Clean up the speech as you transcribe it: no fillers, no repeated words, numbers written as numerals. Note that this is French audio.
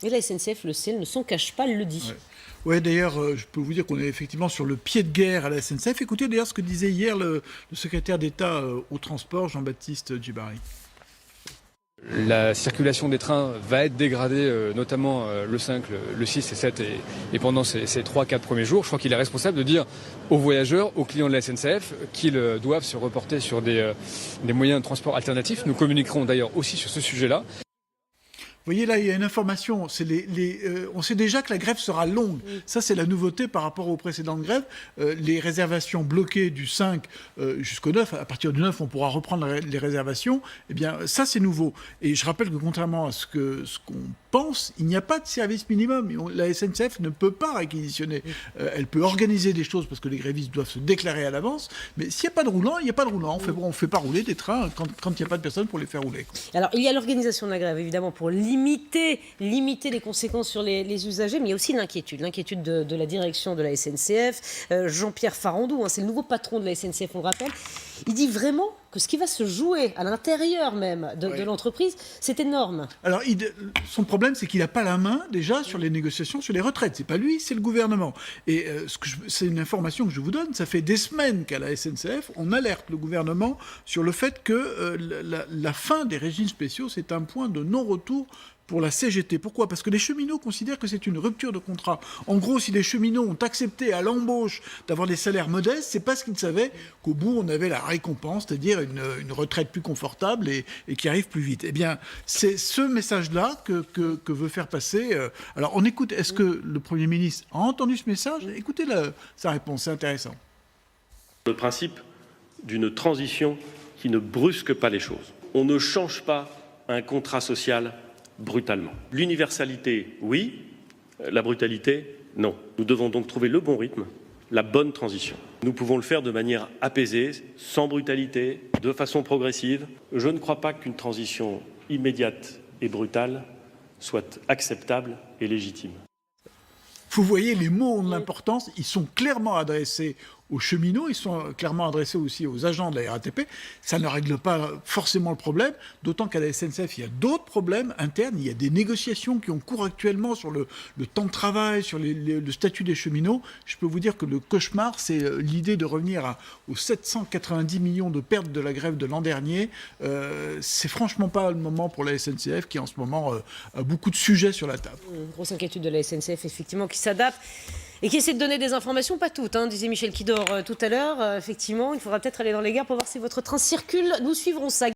Et la SNCF le sait, elle ne s'en cache pas, elle le dit. Ouais, d'ailleurs, je peux vous dire qu'on est effectivement sur le pied de guerre à la SNCF. Écoutez d'ailleurs ce que disait hier le secrétaire d'État au transport, Jean-Baptiste Djibbari. La circulation des trains va être dégradée, notamment le 5, le 6 et 7 et pendant ces 3-4 premiers jours. Je crois qu'il est responsable de dire aux voyageurs, aux clients de la SNCF qu'ils doivent se reporter sur des moyens de transport alternatifs. Nous communiquerons d'ailleurs aussi sur ce sujet-là. Vous voyez là, il y a une information. On sait déjà que la grève sera longue. Ça, c'est la nouveauté par rapport aux précédentes grèves. Les réservations bloquées du 5 jusqu'au 9, à partir du 9, on pourra reprendre les réservations. Eh bien, ça, c'est nouveau. Et je rappelle que contrairement à ce qu'on pense, il n'y a pas de service minimum. La SNCF ne peut pas réquisitionner. Elle peut organiser des choses parce que les grévistes doivent se déclarer à l'avance. Mais s'il n'y a pas de roulant, il n'y a pas de roulant. On ne fait pas rouler des trains quand il n'y a pas de personne pour les faire rouler. Alors, il y a l'organisation de la grève, évidemment, pour limiter les conséquences sur les usagers, mais il y a aussi l'inquiétude de la direction de la SNCF. Jean-Pierre Farandou, c'est le nouveau patron de la SNCF, on le rappelle. Il dit vraiment que ce qui va se jouer à l'intérieur même de l'entreprise, c'est énorme. Alors, son problème, c'est qu'il n'a pas la main, déjà, sur les négociations sur les retraites. C'est pas lui, c'est le gouvernement. Et c'est une information que je vous donne. Ça fait des semaines qu'à la SNCF, on alerte le gouvernement sur le fait que la fin des régimes spéciaux, c'est un point de non-retour pour la CGT. Pourquoi ? Parce que les cheminots considèrent que c'est une rupture de contrat. En gros, si les cheminots ont accepté à l'embauche d'avoir des salaires modestes, c'est parce qu'ils savaient qu'au bout, on avait la récompense, c'est-à-dire une retraite plus confortable et qui arrive plus vite. Eh bien, c'est ce message-là que veut faire passer... Alors, on écoute, est-ce que le Premier ministre a entendu ce message ? Écoutez sa réponse, c'est intéressant. Le principe d'une transition qui ne brusque pas les choses. On ne change pas un contrat social brutalement. L'universalité, oui. La brutalité, non. Nous devons donc trouver le bon rythme, la bonne transition. Nous pouvons le faire de manière apaisée, sans brutalité, de façon progressive. Je ne crois pas qu'une transition immédiate et brutale soit acceptable et légitime. Vous voyez, les mots ont de l'importance, ils sont clairement adressés aux cheminots, ils sont clairement adressés aussi aux agents de la RATP. Ça ne règle pas forcément le problème, d'autant qu'à la SNCF, il y a d'autres problèmes internes. Il y a des négociations qui ont cours actuellement sur le temps de travail, sur le statut des cheminots. Je peux vous dire que le cauchemar, c'est l'idée de revenir aux 790 millions de pertes de la grève de l'an dernier. C'est franchement pas le moment pour la SNCF qui, en ce moment, a beaucoup de sujets sur la table. Grosse inquiétude de la SNCF, effectivement, qui s'adapte et qui essaie de donner des informations, pas toutes, disait Michel Quidor tout à l'heure. Effectivement, il faudra peut-être aller dans les gares pour voir si votre train circule. Nous suivrons ça.